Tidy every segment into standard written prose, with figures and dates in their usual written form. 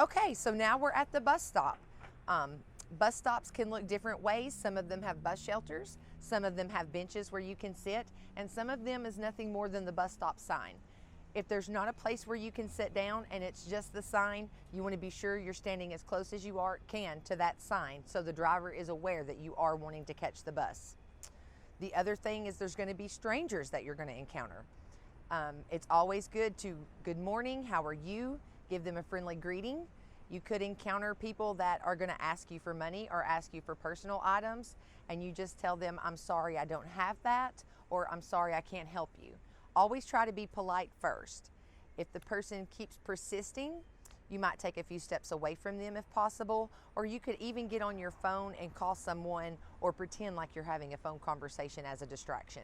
Okay, so now we're at the bus stop. Bus stops can look different ways. Some of them have bus shelters, some of them have benches where you can sit, and some of them is nothing more than the bus stop sign. If there's not a place where you can sit down and it's just the sign, you want to be sure you're standing as close as you can to that sign so the driver is aware that you are wanting to catch the bus. The other thing is there's going to be strangers that you're going to encounter. It's always good to, good morning, how are you? Give them a friendly greeting. You could encounter people that are going to ask you for money or ask you for personal items, and you just tell them, I'm sorry, I don't have that, or I'm sorry, I can't help you. Always try to be polite first. If the person keeps persisting, you might take a few steps away from them if possible, or you could even get on your phone and call someone or pretend like you're having a phone conversation as a distraction.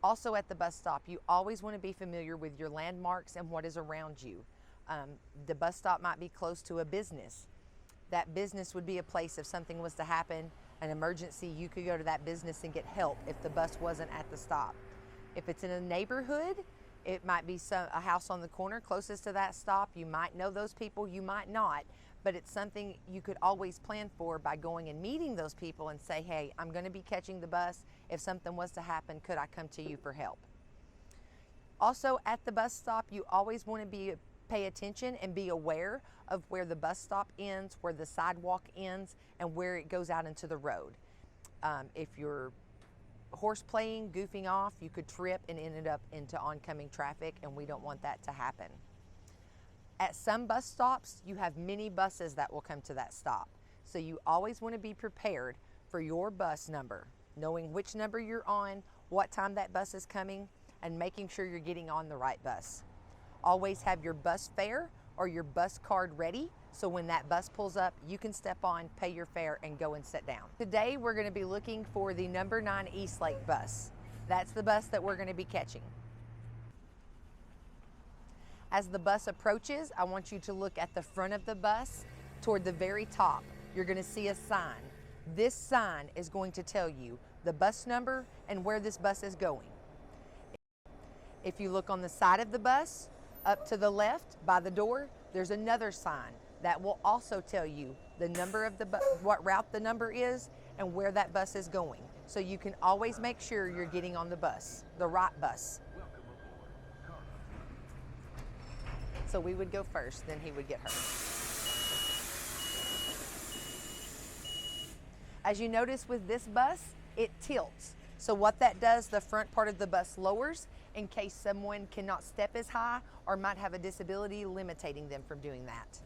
Also at the bus stop, you always want to be familiar with your landmarks and what is around you. The bus stop might be close to a business. That business would be a place if something was to happen, an emergency, you could go to that business and get help if the bus wasn't at the stop. If it's in a neighborhood, it might be a house on the corner closest to that stop. You might know those people, you might not, but it's something you could always plan for by going and meeting those people and say, hey, I'm going to be catching the bus. If something was to happen, could I come to you for help? Also at the bus stop, you always want to pay attention and be aware of where the bus stop ends, where the sidewalk ends, and where it goes out into the road. If you're horse playing, goofing off, you could trip and end up into oncoming traffic, and we don't want that to happen. At some bus stops, you have many buses that will come to that stop. So you always want to be prepared for your bus number, knowing which number you're on, what time that bus is coming, and making sure you're getting on the right bus. Always have your bus fare or your bus card ready, so when that bus pulls up, you can step on, pay your fare, and go and sit down. Today, we're going to be looking for the number 9 Eastlake bus. That's the bus that we're going to be catching. As the bus approaches, I want you to look at the front of the bus toward the very top. You're going to see a sign. This sign is going to tell you the bus number and where this bus is going. If you look on the side of the bus, up to the left by the door, there's another sign that will also tell you the number of the bus, what route the number is, and where that bus is going. So you can always make sure you're getting on the bus, the right bus. So we would go first, then he would get her. As you notice with this bus, it tilts. So what that does, the front part of the bus lowers in case someone cannot step as high or might have a disability limiting them from doing that.